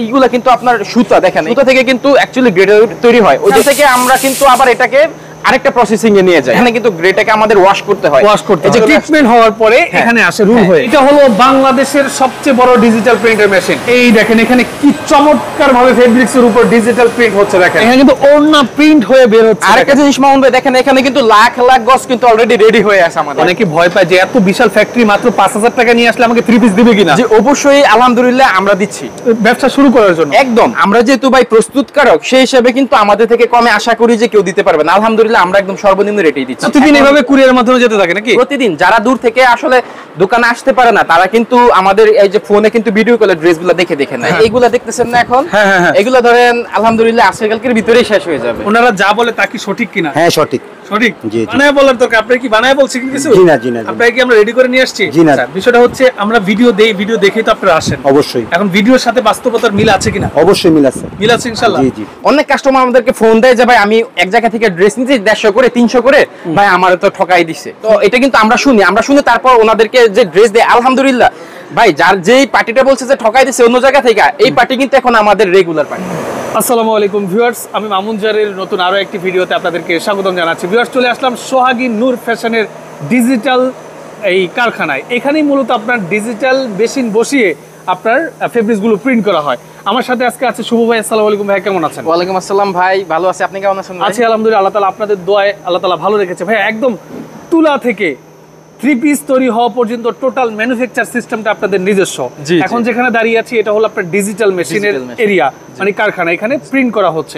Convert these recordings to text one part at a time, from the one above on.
এইগুলা কিন্তু আপনার সুতা দেখেন, সুতা থেকে কিন্তু অ্যাকচুয়ালি গ্রেড তৈরি হয়, ওইটা থেকে আমরা কিন্তু আবার এটাকে আরেকটা প্রসেসিং এ নিয়ে যায়। এখানে কিন্তু গ্রেটাকে আমাদের ওয়াশ করতে হয়, এই যে ট্রিটমেন্ট হওয়ার পরে এখানে আসে রুল হয়ে। এটা হলো বাংলাদেশের সবচেয়ে বড় ডিজিটাল প্রিন্টার মেশিন। এই দেখেন এখানে কি চমৎকার ভাবে ফেব্রিক্স এর উপর ডিজিটাল প্রিন্ট হচ্ছে, দেখেন এখানে কিন্তু ওড়না প্রিন্ট হয়ে বের হচ্ছে। আরেকটা জিনিস মামুন ভাই দেখেন, এখানে কিন্তু লাখ লাখ গজ কিন্তু অলরেডি রেডি হয়ে আছে আমাদের। অনেকে ভয় পায় যে এত বিশাল ফ্যাক্টরি মাত্র 5000 টাকা নিয়ে আসলে আমাকে 3 পিস দিবে কিনা। যে অবশ্যই আলহামদুলিল্লাহ আমরা দিচ্ছি ব্যবসা শুরু করার জন্য। একদম আমরা যেহেতু ভাই প্রস্তুতকারক, সেই হিসাবে কিন্তু আমাদের থেকে কমে আশা করি যে কেউ দিতে পারবে না। আলহামদুলিল্লাহ আমরা একদম সর্বনিম্ন রেটেই দিচ্ছি। প্রতিদিন এভাবে কুরিয়ারের মাধ্যমে যেতে থাকে নাকি? প্রতিদিন যারা দূর থেকে আসলে দোকানে আসতে পারে না, তারা কিন্তু আমাদের এই যে ফোনে কিন্তু ভিডিও কলে ড্রেসগুলো দেখে দেখে নেয়। এইগুলা দেখতেছেন না এখন, এগুলা ধরেন আলহামদুলিল্লাহ আজকালকের ভিতরেই শেষ হয়ে যাবে। ওনারা যা বলে তা কি সঠিক কিনা? হ্যাঁ সঠিক সঠিক। জি বানায় বলার দরকার, আপনি কি বানায় বলছেন কিছু? জি না জি না, আপনারা কি আমরা রেডি করে নিয়ে আসছি? জি না। বিষয়টা হচ্ছে আমরা ভিডিও দেই, ভিডিও দেখেই তো আপনারা আসেন। অবশ্যই। এখন ভিডিওর সাথে বাস্তবতার মিল আছে কিনা? অবশ্যই মিল আছে। মিল আছে ইনশাআল্লাহ। জি জি। অনেক কাস্টমার আমাদেরকে ফোন দেয় যে ভাই আমি এক জায়গা থেকে ড্রেস নিতে 150 করে 300 করে, ভাই আমার তো ঠকাই দিছে। তো এটা কিন্তু আমরা শুনি তারপর ওনাদেরকে যে ড্রেস দেয় আলহামদুলিল্লাহ ভাই, যার যেই পার্টিটা বলছে যে ঠকাই দিছে অন্য জায়গা থেকে, এই পার্টি কিন্তু এখন আমাদের রেগুলার পার্টি। আসসালামু আলাইকুম ভিউয়ার্স, আমি মামুন জারের নতুন আরো একটি ভিডিওতে আপনাদেরকে স্বাগতম জানাচ্ছি। ভিউয়ার্স, চলে আসলাম সোহাগী নূর ফ্যাশনের ডিজিটাল এই কারখানায়। এখানেই মূলত আপনার ডিজিটাল মেশিন বসিয়ে আপনার ফেব্রিক্সগুলো প্রিন্ট করা হয়। আমার সাথে আজকে আছে শুভ ভাই। আসসালামু আলাইকুম ভাই, কেমন আছেন? ওয়ালাইকুম আসসালাম ভাই, ভালো আছি, আপনি কেমন আছেন? আছি আলহামদুলিল্লাহ, আল্লাহ তাআলা আপনাদের দোয়ায় আল্লাহ তাআলা ভালো রেখেছে। ভাই একদম তুলা থেকে 3 পিস তৈরি হওয়া পর্যন্ত টোটাল ম্যানুফ্যাকচার সিস্টেমটা আপনাদের নিজস্ব। এখন যেখানে দাঁড়িয়ে আছি এটা হলো আপনার ডিজিটাল মেশিনের এরিয়া, মানে কারখানা, এখানে প্রিন্ট করা হচ্ছে।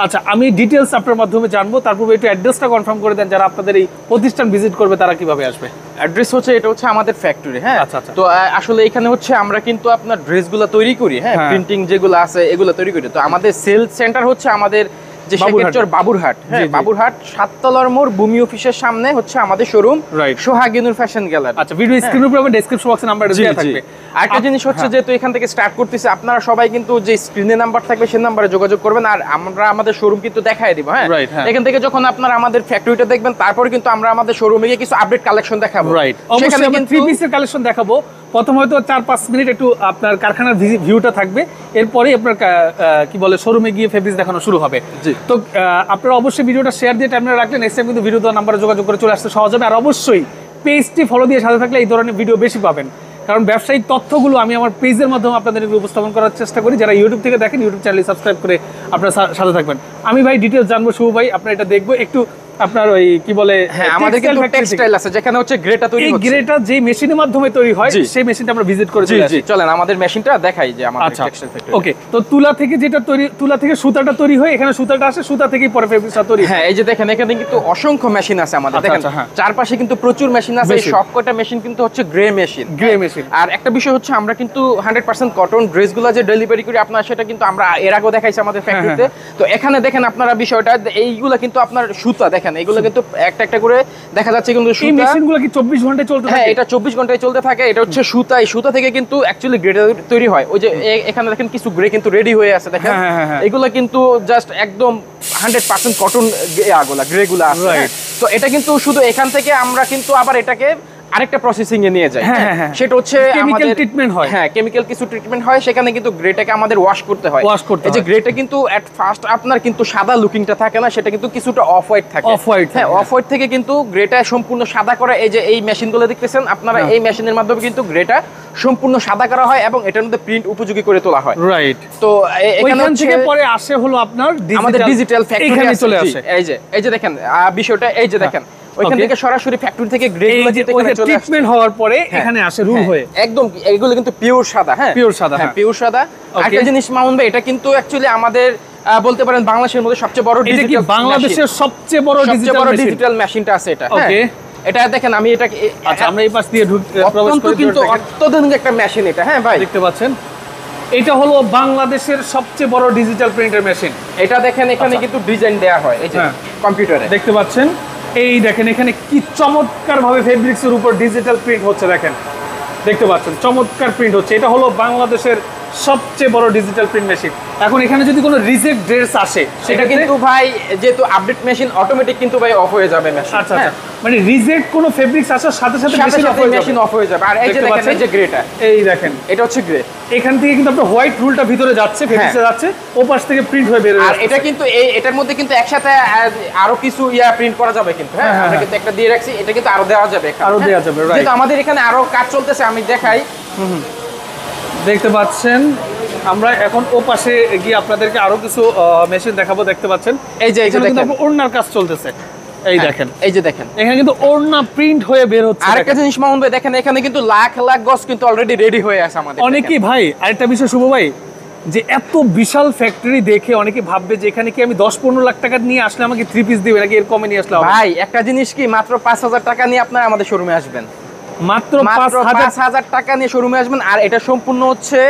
আচ্ছা, আমি ডিটেইলস আপনার মাধ্যমে জানবো, তারপর একটু অ্যাড্রেসটা কনফার্ম করে দেন, যারা আপনাদের এই প্রতিষ্ঠান ভিজিট করবে তারা কিভাবে আসবে? অ্যাড্রেস হচ্ছে, এটা হচ্ছে আমাদের ফ্যাক্টরি। হ্যাঁ, তো আসলে এখানে হচ্ছে আমরা কিন্তু আপনার ড্রেসগুলো তৈরি করি, হ্যাঁ প্রিন্টিং যেগুলো আছে এগুলো তৈরি করি। তো আমাদের সেলস সেন্টার হচ্ছে আমাদের যে শেখেরচর বাবুরহাট, হ্যাঁ বাবুরহাট 7 তলার মোড় ভূমি অফিসের সামনে হচ্ছে আমাদের শোরুম সোহাগী নূর ফ্যাশন গ্যালারি। আচ্ছা, ভিডিও স্ক্রিনের উপরে ডেসক্রিপশন বক্সে নাম্বারটা দেওয়া থাকবে। আরেকটা জিনিস হচ্ছে, যেহেতু এখান থেকে স্টার্ট করতেছে, আপনারা সবাই কিন্তু যে স্ক্রিনে নাম্বার থাকবে সেই নাম্বারে যোগাযোগ করবেন, আর আমরা আমাদের শোরুম কিন্তু দেখায় দিব। হ্যাঁ, এখান থেকে যখন আপনারা আমাদের ফ্যাক্টরিটা দেখবেন, তারপরে কিন্তু আমরা আমাদের শোরুমে গিয়ে কিছু আপডেট কালেকশন দেখাবো। রাইট, অবশ্যই আমরা 3 পিসের কালেকশন দেখাবো। প্রথম হয়তো 4-5 মিনিট একটু আপনার কারখানার ভিউটা থাকবে, এরপরে আপনার কি বলে শোরুমে গিয়ে ফেব্রিক্স দেখানো শুরু হবে। তো আপনারা অবশ্যই ভিডিওটা শেয়ার দিয়ে টাইমে রাখলে নেক্সট টাইম কিন্তু ভিডিও দেওয়ার নাম্বারে যোগাযোগ করে চলে আসতে সহজ হবে। আর অবশ্যই পেজটি ফলো দিয়ে সাথে থাকলে এই ধরনের ভিডিও বেশি পাবেন, কারণ ব্যবসায়িক তথ্যগুলো আমি আমার পেজের মাধ্যমে আপনাদের উপস্থাপন করার চেষ্টা করি। যারা ইউটিউব থেকে দেখেন, ইউটিউব চ্যানেল সাবস্ক্রাইব করে আপনারা সাথে থাকবেন। আমি ভাই ডিটেইলস জানবো, শুভ ভাই আপনারা এটা দেখবো একটু। আপনার ওই কি বলে, হ্যাঁ আমাদের কিন্তু টেক্সটাইল আছে যেখানে হচ্ছে গ্রেটা তৈরি হচ্ছে। এই গ্রেটা যে মেশিনের মাধ্যমে তৈরি হয়, সেই মেশিনটা আমরা ভিজিট করে চলে আসি। চলেন আমাদের মেশিনটা দেখাই যে আমাদের টেক্সটাইল ফ্যাক্টরি। ওকে, তো তুলা থেকে যেটা তৈরি, তুলা থেকে সুতাটা তৈরি হয়, এখানে সুতাটা আসে, সুতা থেকেই পরে ফেব্রিক্সটা তৈরি। হ্যাঁ, এই যে দেখেন এখানে কিন্তু অসংখ্য মেশিন আছে আমাদের। দেখেন চারপাশে কিন্তু প্রচুর মেশিন আছে। সবকটা মেশিন কিন্তু হচ্ছে গ্রে মেশিন। আর একটা বিষয় হচ্ছে, আমরা কিন্তু 100% কটন ড্রেসগুলো যে ডেলিভারি করি আপনারা, সেটা কিন্তু আমরা এর আগেও দেখাইছি আমাদের ফ্যাক্টরিতে। তো এখানে দেখেন আপনারা বিষয়টা, এইগুলো কিন্তু আপনার সুতা, দেখেন এইগুলো কিন্তু একটা একটা করে দেখা যাচ্ছে কিন্তু এই মেশিনগুলো কি 24 ঘন্টায় চলতে থাকে? হ্যাঁ, এটা 24 ঘন্টায় চলতে থাকে। এটা হচ্ছে সুতা, এই সুতা থেকে কিন্তু অ্যাকচুয়ালি গ্রে তৈরি হয়। ওই যে এখানে দেখেন কিছু গ্রে কিন্তু রেডি হয়ে আছে, দেখেন এগুলো কিন্তু জাস্ট একদম 100% কটন গ্রেগুলো আছে। তো এটা কিন্তু শুধু এখান থেকে আমরা কিন্তু আবার এটাকে আরেকটা প্রসেসিং এ নিয়ে যায়। সেটা হচ্ছে কেমিক্যাল ট্রিটমেন্ট হয়। হ্যাঁ, কেমিক্যাল কিছু ট্রিটমেন্ট হয়, সেখানে কিন্তু গ্রেটাকে আমাদের ওয়াশ করতে হয়। এই যে গ্রেটা কিন্তু এট ফার্স্ট আপনার কিন্তু সাদা লুকিংটা থাকে না, সেটা কিন্তু কিছুটা অফ হোয়াইট থাকে। হ্যাঁ, অফ হোয়াইট থেকে কিন্তু গ্রেটা সম্পূর্ণ সাদা করা। এই যে এই মেশিনগুলো দেখতেছেন আপনারা, এই মেশিনের মাধ্যমে কিন্তু গ্রেটা সম্পূর্ণ সাদা করা হয় এবং এটার মধ্যে প্রিন্ট উপযোগী করে তোলা হয়। রাইট, তো এখান থেকে পরে আসে হলো আপনার আমাদের ডিজিটাল ফ্যাক্টরি চলে আসে। এই যে দেখেন বিষয়টা, এই যে দেখেন ওইখান থেকে সরাসরি ফ্যাক্টরি থেকে গ্রেগুলো যেতে ট্রিটমেন্ট হওয়ার পরে এখানে আসে রুল হয়ে। একদম এগুলো কিন্তু পিওর সাদা। হ্যাঁ, পিওর সাদা। হ্যাঁ, পিওর সাদা। আরেকটা জিনিস মামুন ভাই, এটা কিন্তু অ্যাকচুয়ালি আমাদের বলতে পারেন বাংলাদেশের মধ্যে সবচেয়ে বড় ডিজিটাল, বাংলাদেশের সবচেয়ে বড় ডিজিটাল মেশিনটা আছে এটা। ওকে, এটা দেখেন আমি এটা, আচ্ছা আমরা এই পাশ দিয়ে প্রবেশ করি, কিন্তু অত্যাধুনিক একটা মেশিন এটা। হ্যাঁ ভাই, দেখতে পাচ্ছেন এটা হলো বাংলাদেশের সবচেয়ে বড় ডিজিটাল প্রিন্টার মেশিন। এটা দেখেন এখানে কিন্তু ডিজাইন দেয়া হয়, এই যে কম্পিউটারে দেখতে পাচ্ছেন। এই দেখেন এখানে কি চমৎকার ভাবে ফেব্রিক্সের উপর ডিজিটাল প্রিন্ট হচ্ছে, দেখেন দেখতে পাচ্ছেন চমৎকার প্রিন্ট হচ্ছে। এটা হলো বাংলাদেশের সবচেয়ে বড় ডিজিটাল প্রিন্ট মেশিন। এখন এখানে যদি কোনো রিজেক্ট ড্রেস আসে সেটা কিন্তু ভাই যেহেতু আপডেট মেশিন অটোমেটিক কিন্তু ভাই অফ হয়ে যাবে মেশিন। আচ্ছা আচ্ছা, মানে রিজেক্ট কোনো ফেব্রিক্স আসার সাথে সাথে মেশিন অফ হয়ে যাবে। আর এই যে দেখেন এই যে গ্রেটা, এই দেখেন এটা হচ্ছে গ্রে। এখান থেকে কিন্তু আপনার হোয়াইট রুলটা ভিতরে যাচ্ছে, ফেব্রিক্সে যাচ্ছে, ওপাশ থেকে প্রিন্ট হয়ে বের হয়ে আর এটা কিন্তু এটার মধ্যে কিন্তু একসাথে আরো কিছু প্রিন্ট করা যাবে কিন্তু। হ্যাঁ, আমরা কিন্তু একটা দিয়ে রাখছি, এটা কিন্তু আরো দেওয়া যাবে, আরো দেওয়া যাবে। রাইট, কিন্তু আমাদের এখানে আরো কাজ চলতেছে, আমি দেখাই। দেখতে পাচ্ছেন আমরা এখন ও পাশে গিয়ে আপনাদেরকে আরো কিছু মেশিন দেখাবো। দেখতে পাচ্ছেন এই যে এখানে কিন্তু ওড়নার কাজ চলতেছে। এই দেখেন, এই যে দেখেন এখানে কিন্তু ওড়না প্রিন্ট হয়ে বের হচ্ছে। আরেকটা জিনিস মামুন ভাই দেখেন, এখানে কিন্তু লাখ লাখ গজ কিন্তু অলরেডি রেডি হয়ে আছে আমাদের। অনেকেই ভাই আরেকটা বিষয় শুভ ভাই, যে এত বিশাল ফ্যাক্টরি দেখে অনেকে ভাববে যে এখানে কি আমি 10-15 লাখ টাকা নিয়ে আসলে আমাকে 3 পিস দিবে নাকি এর কমে নিয়ে আসলে হবে? ভাই একটা জিনিস কি, মাত্র 5,000 টাকা নিয়ে আপনারা আমাদের শোরুমে আসবেন, মাত্র 5,000 টাকা নিয়ে শোরুমে আসবেন। আর এটা সম্পূর্ণ হচ্ছে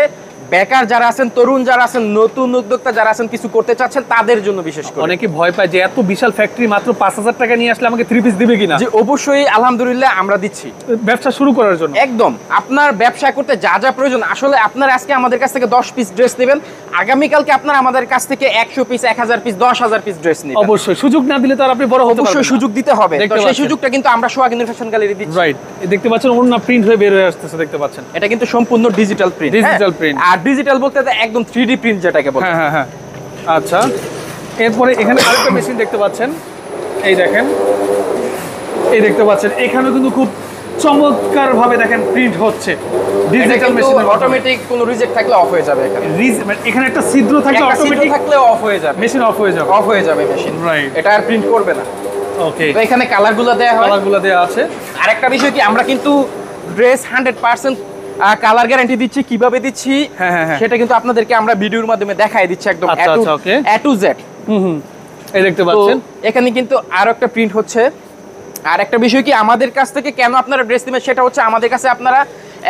বেকার যারা আছেন, তরুণ যারা আছেন, নতুন উদ্যোক্তা যারা আছেন, কিছু করতে চাচ্ছেন তাদের জন্য বিশেষ করে। অনেকে ভয় পায় যে এত বিশাল ফ্যাক্টরি মাত্র 5,000 টাকা নিয়ে আসলে আমাকে 3 পিস দিবে কিনা। জি অবশ্যই, আলহামদুলিল্লাহ আমরা দিচ্ছি ব্যবসা শুরু করার জন্য। একদম আপনার ব্যবসা করতে যা যা প্রয়োজন, আসলে আপনার আজকে আমাদের কাছ থেকে 10 পিস ড্রেস নেবেন, আগামীকালকে আপনার আমাদের কাছ থেকে 100 পিস, 1000 পিস, 10,000 পিস ড্রেস নেবেন। অবশ্যই সুযোগ না দিলে তো আর আপনি বড় হতে পারবেন না। অবশ্যই সুযোগ দিতে হবে, তো সেই সুযোগটা কিন্তু আমরা সোহাগ ফ্যাশন গ্যালারি দিচ্ছি। রাইট, দেখতে পাচ্ছেন ওড়না প্রিন্ট হয়ে বের হয়ে আসতেছে, দেখতে পাচ্ছেন এটা কিন্তু সম্পূর্ণ ডিজিটাল প্রিন্ট। ডিজিটাল প্রিন্ট, আর ডিজিটাল বলতে একদম 3D প্রিন্ট যেটাকে বলে। হ্যাঁ হ্যাঁ হ্যাঁ। আচ্ছা, এরপরে এখানে আরেকটা মেশিন দেখতে পাচ্ছেন, এই দেখেন, এই দেখতে পাচ্ছেন এখানেও কিন্তু খুব চমৎকার ভাবে দেখেন প্রিন্ট হচ্ছে। ডিজিটাল মেশিন অটোমেটিক কোনো রিজেক্ট থাকলে অফ হয়ে যাবে। এখানে একটা ছিদ্র থাকলে অটোমেটিক থাকলে অফ হয়ে যাবে, মেশিন অফ হয়ে যাবে, অফ হয়ে যাবে মেশিন। রাইট, এটা আর প্রিন্ট করবে না। ওকে, তো এখানে কালারগুলো দেয়া হয়, কালারগুলো দেয়া আছে। আরেকটা বিষয় কি, আমরা কিন্তু ড্রেস 100% কালার গ্যারান্টি দিচ্ছি। কিভাবে দিচ্ছি সেটা কিন্তু আপনাদেরকে আমরা ভিডিওর মাধ্যমে দেখাই দিচ্ছি একদম A to Z। এই দেখতে পাচ্ছেন এখানে কিন্তু আরো একটা প্রিন্ট হচ্ছে। আর একটা বিষয় কি, আমাদের কাছ থেকে কেন আপনারা ড্রেস নেবেন সেটা হচ্ছে আমাদের কাছে আপনারা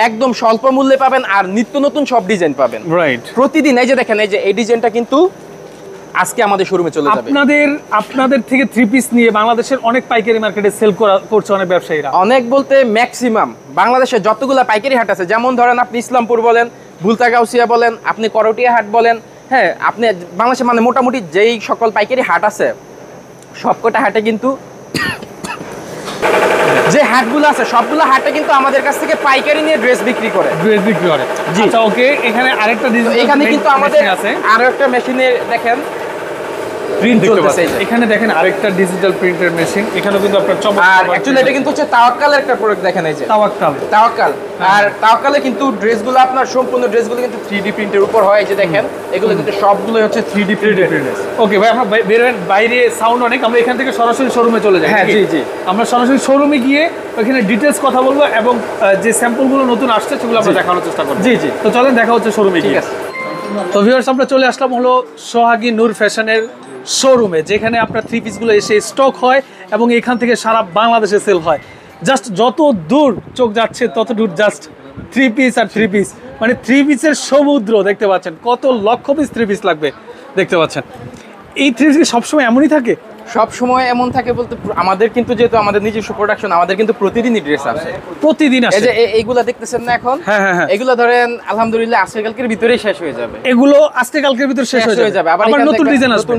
একদম স্বল্প মূল্যে পাবেন আর নিত্য নতুন সব ডিজাইন পাবেন। রাইট, প্রতিদিন এই যে দেখেন, এই যে এই ডিজাইনটা কিন্তু আজকে আমাদের শোরুমে চলে যাবে। আপনাদের থেকে 3 পিস নিয়ে বাংলাদেশের অনেক পাইকারি মার্কেটে সেল করছে অনেক ব্যবসায়ীরা। অনেক বলতে ম্যাক্সিমাম বাংলাদেশে যতগুলা পাইকারি হাট আছে, যেমন ধরেন আপনি ইসলামপুর বলেন, বুলতাগাউসিয়া বলেন, আপনি করটিয়া হাট বলেন, হ্যাঁ আপনি বাংলাদেশে মানে মোটামুটি যেই সকল পাইকারি হাট আছে সবকটা হাটে কিন্তু যে হাটগুলো আছে সবগুলো হাটে কিন্তু আমাদের কাছ থেকে পাইকারি নিয়ে ড্রেস বিক্রি করে। আচ্ছা ওকে, এখানে আরেকটা ডিজাইন, এখানে কিন্তু আমাদের আরো একটা মেশিনে দেখেন প্রিন্ট চলতেছে। এখানে দেখেন আরেকটা ডিজিটাল প্রিন্টার মেশিন, এখানেও কিন্তু আপনার চমৎকার। আর অ্যাকচুয়ালি এটা কিন্তু হচ্ছে তাওয়াক্কালের একটা প্রোডাক্ট। দেখেন এই যে তাওয়াক্কাল। আর তাওয়াক্কালে কিন্তু ড্রেসগুলো আপনার সম্পূর্ণ ড্রেসগুলো কিন্তু 3D প্রিন্টের উপর হয়। এই যে দেখেন এগুলো কিন্তু সবগুলো হচ্ছে 3D প্রিন্টেড। ওকে ভাই, আমরা বাইরে সাউন্ড অনেক, আমরা এখান থেকে সরাসরি শোরুমে চলে যাই। হ্যাঁ জি জি, আমরা সরাসরি শোরুমে গিয়ে ওখানে ডিটেইলস কথা বলবো এবং যে স্যাম্পলগুলো নতুন আসছে সেগুলো আমরা দেখানোর চেষ্টা করব। জি জি, তো চলেন দেখা হচ্ছে শোরুমে। ঠিক আছে, তো ভিউয়ার্স আমরা চলে আসলাম হলো সোহাগী নূর ফ্যাশনের শোরুমে, যেখানে আপনার 3 পিসগুলো এসে স্টক হয় এবং এখান থেকে সারা বাংলাদেশে সেল হয়। জাস্ট যত দূর চোখ যাচ্ছে তত দূর জাস্ট 3 পিস আর 3 পিস, মানে 3 পিসের সমুদ্র। দেখতে পাচ্ছেন কত লক্ষ পিস 3 পিস লাগবে, দেখতে পাচ্ছেন। এই 3 পিস সবসময় এমনই থাকে? সব সময় এমন থাকে বলতে আমাদের কিন্তু যেহেতু আমাদের নিজস্ব প্রোডাকশন, আমাদের কিন্তু প্রতিদিনই ড্রেস আসে, প্রতিদিন আসে। এই যে এইগুলা দেখতেছেন না এখন, হ্যাঁ এগুলো ধরেন আলহামদুলিল্লাহ আজকে কালকের ভিতরেই শেষ হয়ে যাবে। এগুলো আজকে কালকের ভিতরে শেষ হয়ে যাবে, আবার নতুন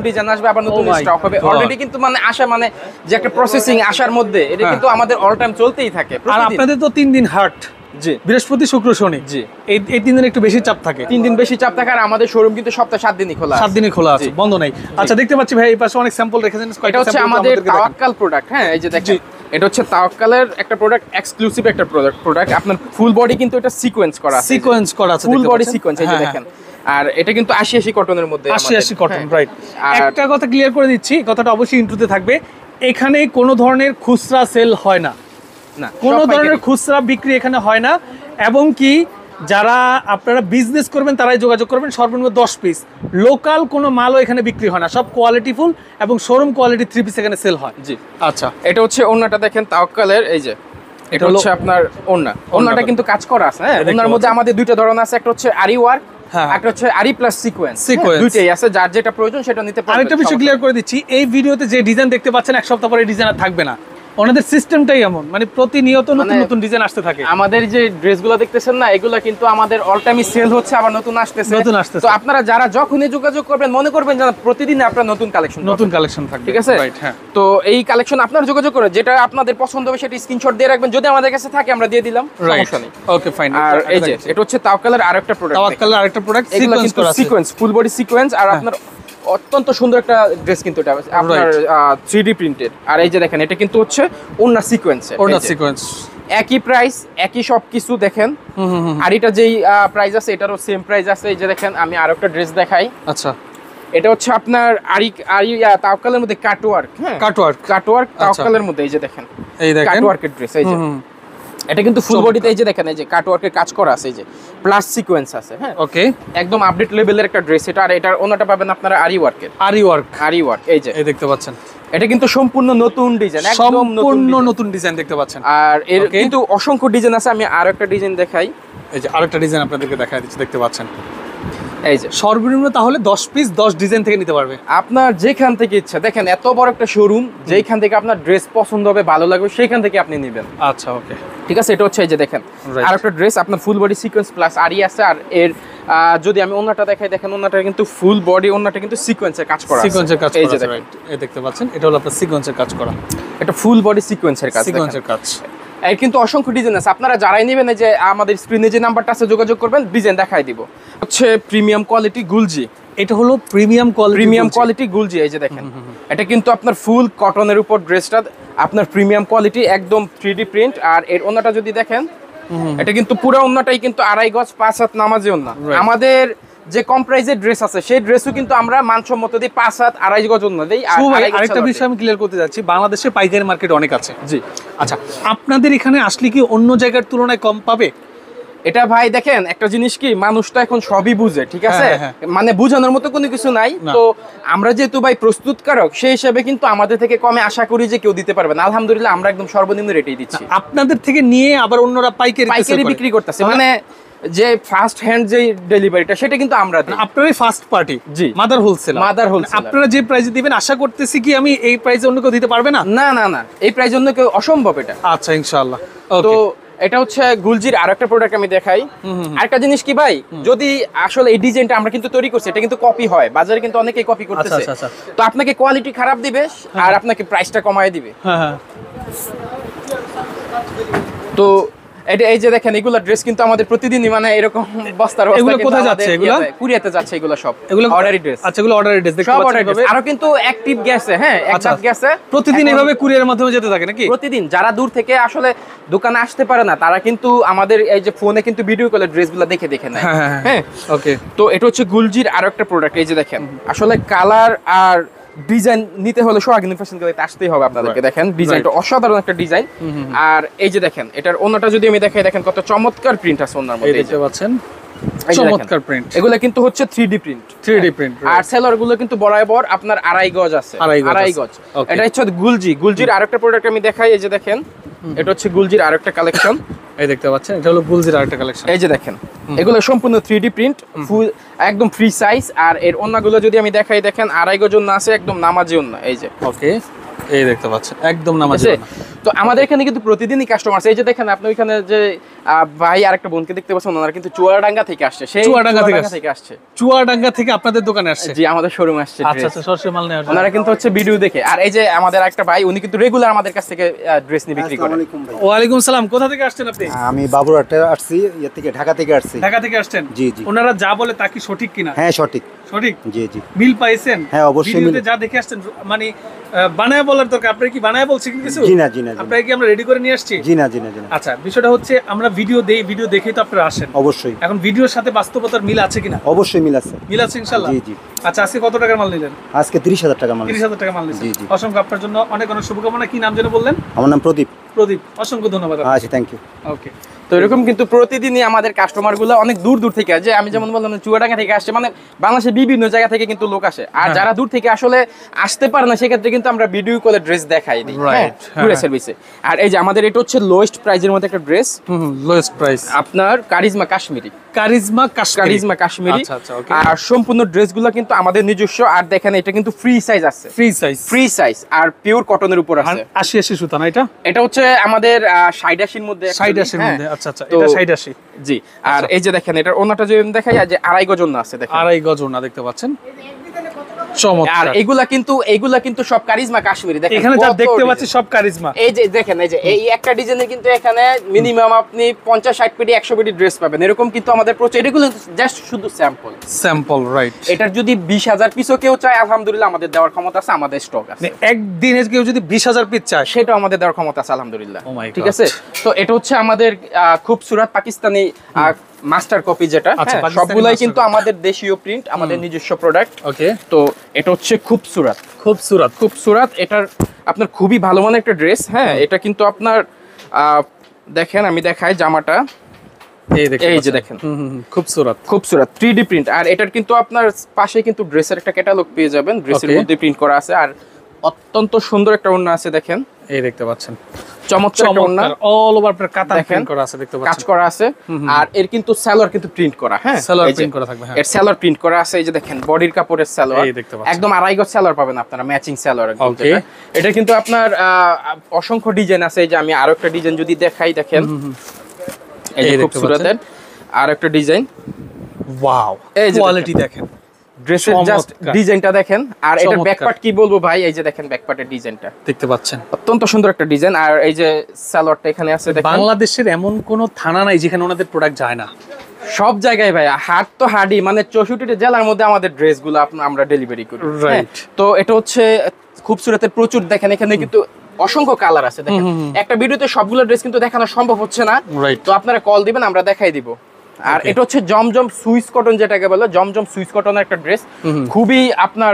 ডিজাইন আসবে, আবার নতুন স্টক হবে। অলরেডি কিন্তু মানে আসা মানে যে একটা প্রসেসিং আসার মধ্যে এটা কিন্তু আমাদের অল টাইম চলতেই থাকে। আর আপনাদের তো 3 দিন হাট, জি বৃহস্পতি শুক্র শনি, জি এই 3 দিন একটু বেশি চাপ থাকে। 3 দিন বেশি চাপ থাকে। আর আমাদের শোরুম কিন্তু সপ্তাহে 7 দিনই খোলা, 7 দিনই খোলা আছে, বন্ধ নাই। আচ্ছা দেখতে পাচ্ছি ভাই এই পাশে অনেক স্যাম্পল রেখেছেন। এটা হচ্ছে আমাদের তাওয়াক্কাল প্রোডাক্ট। হ্যাঁ এই যে দেখেন, এটা হচ্ছে তাওয়াক্কালের একটা প্রোডাক্ট, এক্সক্লুসিভ একটা প্রোডাক্ট। আপনার ফুল বডি কিন্তু এটা সিকোয়েন্স করা আছে, ফুল বডি সিকোয়েন্স। এই যে দেখেন, আর এটা কিন্তু 80 কটনের মধ্যে, 80 কটন। রাইট, একটা কথা ক্লিয়ার করে দিচ্ছি, কথাটা অবশ্যই ইন্ট্রোতে থাকবে। এখানে কোনো ধরনের খুচরা সেল হয় না, কোনো ধরনের খুচরা বিক্রি এখানে হয় না। এবং কি যারা আপনারা বিজনেস করবেন তারাই যোগাযোগ করবেন। সর্বনিম্ন 10 পিস, লোকাল কোনো মালও এখানে বিক্রি হয় না, সব কোয়ালিটিফুল এবং শোরুম কোয়ালিটি 3 পিস এখানে সেল হয়। জি আচ্ছা, এটা হচ্ছে ওন্নাটা দেখেন তাওয়াক্কালের। এই যে এটা হচ্ছে আপনার ওন্নাটা কিন্তু কাজ করা আছে। হ্যাঁ, ওন্নার মধ্যে আমাদের দুইটা ধরন আছে, একটা হচ্ছে আরি ওয়ার্ক, একটা হচ্ছে আরি প্লাস সিকোয়েন্স। দুইটাই আছে, যার যেটা প্রয়োজন সেটা নিতে পারবেন। আরেকটা বিষয় ক্লিয়ার করে দিচ্ছি, এই ভিডিওতে যে ডিজাইন দেখতে পাচ্ছেন এক সপ্তাহ পরে ডিজাইন আর থাকবে না। ওনাদের সিস্টেমটাই এমন, মানে প্রতিনিয়ত নতুন নতুন ডিজাইন আসতে থাকে। আমাদের যে ড্রেসগুলো দেখতেছেন না, এগুলো কিন্তু আমাদের অল টাইমই সেল হচ্ছে, আবার নতুন আসতেছে। তো আপনারা যারা যখনই যোগাযোগ করবেন মনে করবেন যে প্রতিদিন আপনার নতুন কালেকশন থাকবে, ঠিক আছে? হ্যাঁ। তো এই কালেকশন আপনারা যোগাযোগ করে যেটা আপনাদের পছন্দ হবে সেটা স্ক্রিনশট দিয়ে রাখবেন, যদি আমাদের কাছে থাকে আমরা দিয়ে দিলাম, সমস্যা নেই। Okay fine. আর এই যে এটা হচ্ছে তাওয়াক্কালের আরেকটা product, sequence, full body sequence, আর আপনার অত্যন্ত সুন্দর একটা ড্রেস কিন্তু এটা আপনার 3D প্রিন্টেড। আর এই যে দেখেন এটা কিন্তু হচ্ছে ওন্না সিকোয়েন্স, একই প্রাইস, একই সবকিছু দেখেন। আর এটা যেই প্রাইস আছে এটারও সেম প্রাইস আছে। এই যে দেখেন আমি আরো একটা ড্রেস দেখাই। আচ্ছা, এটা হচ্ছে আপনার তাওয়াক্কালের মধ্যে কাটওয়ার্ক, হ্যাঁ কাটওয়ার্ক তাওয়াক্কালের মধ্যে। এই যে দেখেন কাটওয়ার্কের ড্রেস, এই যে এটা কিন্তু ফুল বডিতে এই যে দেখেন এই যে কাটওয়ার্কের কাজ করা আছে, এই যে প্লাস সিকোয়েন্স আছে, হ্যাঁ ওকে, একদম আপডেট লেভেলের একটা ড্রেস এটা। আর এটার ওনাটা পাবেন আপনারা আরি ওয়ার্ক, এই যে দেখতে পাচ্ছেন, এটা কিন্তু সম্পূর্ণ নতুন ডিজাইন, একদম নতুন ডিজাইন দেখতে পাচ্ছেন। আর এর কিন্তু অসংখ্য ডিজাইন আছে। আমি আরো একটা ডিজাইন দেখাই, এই যে আরেকটা ডিজাইন আপনাদেরকে দেখাই দিচ্ছি, দেখতে পাচ্ছেন। এই যে সর্বনিম্ন তাহলে 10 পিস 10 ডিজাইন থেকে নিতে পারবে আপনার যেখান থেকে ইচ্ছা। দেখেন এত বড় একটা শোরুম, যেখান থেকে আপনার ড্রেস পছন্দ হবে, ভালো লাগবে, সেখান থেকে আপনি নেবেন। আচ্ছা ওকে, ঠিক আছে। এটা হচ্ছে এই যে দেখেন আরেকটা ড্রেস আপনার ফুল বডি সিকোয়েন্স প্লাস আরি আছে। আর এর যদি আমি ওন্নাটা দেখাই, দেখেন ওন্নাটা কিন্তু ফুল বডি, ওন্নাটা কিন্তু সিকোয়েন্সের কাজ করা, এই যে দেখেন এই দেখতে পাচ্ছেন, এটা হলো আপনার সিকোয়েন্সের কাজ করা, এটা ফুল বডি সিকোয়েন্সের কাজ। এর কিন্তু অসংখ্য ডিজাইন আছে, আপনারা যারাই নেবেন এই যে আমাদের স্ক্রিনে যে নাম্বারটা আছে যোগাযোগ করবেন, ডিজাইন দেখাই দিব। হচ্ছে প্রিমিয়াম কোয়ালিটি গুলজি, এটা হলো প্রিমিয়াম কোয়ালিটি গুলজি। এই যে দেখেন এটা কিন্তু আপনার ফুল কটনের উপর ড্রেসটা আপনার প্রিমিয়াম কোয়ালিটি, একদম 3D প্রিন্ট। আর এর ওন্নাটা যদি দেখেন, এটা কিন্তু পুরো ওন্নাটাই কিন্তু 2.5 গজ 5 হাত নামাজি ওন্না। আমাদের যে কম প্রাইসের ড্রেস আছে সেই ড্রেসও কিন্তু আমরা মানসম্মত দিই, 5 হাত 2.5 গজ ওন্না দেই। আর আরেকটা বিষয় আমি ক্লিয়ার করতে যাচ্ছি, বাংলাদেশে পাইকারি মার্কেট অনেক আছে। জি আচ্ছা, আপনাদের এখানে আসলে কি অন্য জায়গার তুলনায় কম পাবে? এটা ভাই দেখেন একটা জিনিস কি, মানুষ তো এখন সবই বুঝে, ঠিক আছে, মানে বুঝানোর মতো কোনো কিছু নাই। তো আমরা যেহেতু ভাই প্রস্তুতকারক, সেই হিসাবে কিন্তু আমাদের থেকে কমে আশা করি যে কেউ দিতে পারবে না। আলহামদুলিল্লাহ আমরা একদম সর্বনিম্ন রেটেই দিচ্ছি। আপনাদের থেকে নিয়ে আবার অন্যরা পাইকারি বিক্রি করতেছে, মানে যে ফার্স্ট হ্যান্ড যে ডেলিভারিটা সেটা কিন্তু আমরা দিই। আপনারাই ফার্স্ট পার্টি, জি মাদার হোলসেলার। আপনারা যে প্রাইসে দিবেন আশা করতেছি কি আমি এই প্রাইসে অন্য কেউ দিতে পারবে না। না এই প্রাইসে অন্য কেউ অসম্ভব এটা। আচ্ছা ইনশাআল্লাহ। তো এটা হচ্ছে গুলজির আরেকটা প্রোডাক্ট আমি দেখাই। আরেকটা জিনিস কি ভাই, যদি আসলে এই ডিজাইনটা আমরা কিন্তু তৈরি করছি, এটা কিন্তু কপি হয়, বাজারে কিন্তু অনেকেই কপি করতেছে। তো আপনাকে কোয়ালিটি খারাপ দিবে আর আপনাকে প্রাইসটা কমায় দিবে। তো এটা এই যে দেখেন এগুলা ড্রেস কিন্তু আমাদের প্রতিদিনই মানে এরকম বস্তার বস্তা। এগুলো কোথায় যাচ্ছে? এগুলো কুরিয়াতে যাচ্ছে, এগুলো সব অর্ডারি ড্রেস। আচ্ছা এগুলো অর্ডারি ড্রেস দেখতে পাচ্ছেন। আরো কিন্তু অ্যাক্টিভ গেছে, হ্যাঁ একদম গেছে। প্রতিদিন এইভাবে কুরিয়ারের মাধ্যমে যেতে থাকে নাকি? প্রতিদিন যারা দূর থেকে আসলে দোকানে আসতে পারে না, তারা কিন্তু আমাদের এই যে ফোনে কিন্তু ভিডিও কলে ড্রেসগুলো দেখে নেয়। হ্যাঁ ওকে। তো এটা হচ্ছে গুলজির আরো একটা প্রোডাক্ট। এই যে দেখেন আসলে কালার আর ডিজাইন নিতে হলে সোহাগিনী ফ্যাশন গ্যালারিতে আসতেই হবে আপনাদেরকে। দেখেন ডিজাইনটা অসাধারণ একটা ডিজাইন। আর এই যে দেখেন এটার ওন্নাটা যদি আমি দেখাই, দেখেন কত চমৎকার প্রিন্ট আছে ওন্নার মধ্যে, দেখতে পাচ্ছেন চমৎকার প্রিন্ট। এগুলো কিন্তু হচ্ছে 3D প্রিন্ট। আর সেলর গুলো কিন্তু বরাবর আপনার 2.5 গজ আছে, 2.5 গজ। এটা হচ্ছে গুলজির আরেকটা প্রোডাক্ট আমি দেখাই। এই যে দেখেন এটা হচ্ছে গুলজির আরেকটা কালেকশন, এই দেখতে পাচ্ছেন, এটা হলো গুলজির আরেকটা কালেকশন। এই যে দেখেন এগুলো সম্পূর্ণ 3D প্রিন্ট, ফুল একদম ফ্রি সাইজ। আর এর ওন্নাগুলো যদি আমি দেখাই, দেখেন 2.5 গজ ওন্না আছে, একদম নামাজি ওন্না। এই যে ওকে, এই দেখতে পাচ্ছেন একদম নামাজি। তো আমাদের এখানে কিন্তু প্রতিদিনই কাস্টমার আছে। এই যে দেখেন আপনি ওইখানে যে ভাই আরেকটা বোনকে দেখতে পাচ্ছেন, ওনারা কিন্তু চুয়াডাঙ্গা থেকে আসছে। সেই চুয়াডাঙ্গা থেকে আপনাদের দোকানে আসছে? জি আমাদের শোরুমে আসছে। আচ্ছা সরষে মাল নেওয়ার জন্য ওনারা কিন্তু হচ্ছে ভিডিও দেখে। আর এই যে আমাদের একটা ভাই, উনি কিন্তু রেগুলার আমাদের কাছ থেকে ড্রেস নিয়ে বিক্রি করেন। ওয়ালাইকুম সালাম। কোথা থেকে আসছেন আপনি? আমি বাবুরহাটে আসছি, এর থেকে ঢাকা থেকে আসছি। ঢাকা থেকে আসছেন? জি জি। ওনারা যা বলে তা কি সঠিক কিনা? হ্যাঁ সঠিক। জি জি। মিল পাইছেন? হ্যাঁ অবশ্যই। ভিডিওতে যা দেখে আসছেন, মানে বানায় বলার দরকার, আপনি কি বানায় বলছেন কিছু? জি না। আপনারা কি আমরা রেডি করে নিয়ে আসছি? জি না। আচ্ছা বিষয়টা হচ্ছে আমরা ভিডিও দেই, ভিডিও দেখেই তো আপনারা আসেন। অবশ্যই। এখন ভিডিওর সাথে বাস্তবতার মিল আছে কিনা? অবশ্যই মিল আছে। মিল আছে ইনশাআল্লাহ। জি জি। আচ্ছা আজকে কত টাকার মাল নিলেন? আজকে 30,000 টাকা মাল। 30,000 টাকা মাল নিলেন। জি জি। অসংখ্য আপনার জন্য অনেক শুভকামনা। কি নাম যেন বললেন? আমার নাম প্রদীপ। অসংখ্য ধন্যবাদ। আচ্ছা থ্যাংক ইউ। ওকে। তো এরকম কিন্তু প্রতিদিনই আমাদের কাস্টমার গুলো অনেক দূর থেকে, যে আমি যেমন বললাম চুয়াডাঙ্গা থেকে আসছে, মানে বাংলাদেশের বিভিন্ন জায়গা থেকে কিন্তু লোক আসে। আর যারা দূর থেকে আসলে আসতে পারে না, সেক্ষেত্রে কিন্তু আমরা ভিডিও কলে ড্রেস দেখাই দিই কুরিয়ার সার্ভিসে। আর এই যে আমাদের এটা হচ্ছে লোয়েস্ট প্রাইজের মধ্যে একটা ড্রেস। লোয়েস্ট প্রাইস আপনার কারিজমা কাশ্মীরি। কারিজমা কাশ্মীরি। আর সম্পূর্ণ ড্রেসগুলো কিন্তু আমাদের নিজস্ব। আর দেখেন এটা কিন্তু ফ্রি সাইজ আছে, ফ্রি সাইজ আর পিওর কটনের উপর আছে। 80 সুতা না এটা? এটা হচ্ছে আমাদের 60-80 মধ্যে, 60-80 মধ্যে। আচ্ছা আচ্ছা, এটা 60-80। জি। আর এই যে দেখেন এটার ওনাটা যদি দেখাই, যে 2.5 গজ ওনা আছে, দেখেন 2.5 গজ ওনা দেখতে পাচ্ছেন। আর এগুলা কিন্তু সব কারিজমা কাশ্মীরি। দেখেন এখানে যা দেখতে পাচ্ছি সব কারিজমা। এই যে দেখেন, এই যে এই একটা ডিজাইনে কিন্তু এখানে মিনিমাম আপনি 50-60 পেটি 100 পেটি ড্রেস পাবেন, এরকম কিন্তু আমাদের প্রচুর। এগুলো জাস্ট শুধু স্যাম্পল, রাইট। এটার যদি 20,000 পিসও কেউ চায়, আলহামদুলিল্লাহ আমাদের দেওয়ার ক্ষমতা আছে, আমাদের স্টক আছে। একদিনে কেউ যদি 20,000 পিস চায়, সেটাও আমাদের দেওয়ার ক্ষমতা আছে, আলহামদুলিল্লাহ। ঠিক আছে। তো এটা হচ্ছে আমাদের খুবসুরত পাকিস্তানি মাস্টার কপি, যেটা সবগুলাই কিন্তু আমাদের দেশীয় প্রিন্ট, আমাদের নিজস্ব প্রোডাক্ট। ওকে। তো এটা হচ্ছে খুবসুরত। এটার আপনার খুবই ভালো মানের একটা ড্রেস। হ্যাঁ, এটা কিন্তু আপনার দেখেন, আমি দেখাই জামাটা, এই যে দেখেন, খুবসুরত 3D প্রিন্ট। আর এটার কিন্তু আপনার পাশে কিন্তু ড্রেসের একটা ক্যাটালগ পেয়ে যাবেন, ড্রেসের মধ্যে প্রিন্ট করা আছে। আর অত্যন্ত সুন্দর একটা ওড়না আছে, দেখেন, এই দেখতে পাচ্ছেন, চমৎকার একটা ওড়না, অল ওভার কাতান প্রিন্ট করা আছে, দেখতে পাচ্ছেন, কাজ করা আছে। আর এর কিন্তু সালোয়ার কিন্তু প্রিন্ট করা, হ্যাঁ, সালোয়ার প্রিন্ট করা থাকবে। এর সালোয়ার প্রিন্ট করা আছে, এই যে দেখেন বডির কাপড়ের সালোয়ার, একদম 2.5 গজ সালোয়ার পাবেন আপনারা, ম্যাচিং সালোয়ার একদম। এটা কিন্তু আপনার অসংখ্য ডিজাইন আছে। এই যে আমি আরো একটা ডিজাইন যদি দেখাই, দেখেন, এই যে খুবসুরতের আর একটা ডিজাইন, ওয়াও, এই যে কোয়ালিটি দেখেন, ড্রেসের জাস্ট ডিজাইনটা দেখেন। আর এটার ব্যাকপার্ট কি বলবো ভাই, এই যে দেখেন ব্যাকপার্টের ডিজাইনটা দেখতে পাচ্ছেন, অত্যন্ত সুন্দর একটা ডিজাইন। আর এই যে সালোয়ারটা এখানে আছে, দেখেন, বাংলাদেশের এমন কোন থানা নাই যেখানে ওনাদের প্রোডাক্ট যায় না, সব জায়গায় ভাই, হাট তো হাডি, মানে 64টা জেলার মধ্যে আমাদের ড্রেসগুলো আমরা ডেলিভারি করি, রাইট। তো এটা হচ্ছে খুবসুরতের প্রচুর, দেখেন এখানে কিন্তু অসংখ্য কালার আছে। দেখেন একটা ভিডিওতে সবগুলো ড্রেস কিন্তু দেখানো সম্ভব হচ্ছে না, তো আপনারা কল দিবেন, আমরা দেখাই দিব। আর এটা হচ্ছে জমজম সুইস কটন, যেটাকে বলে জমজম সুইস কটনের একটা ড্রেস, খুবই আপনার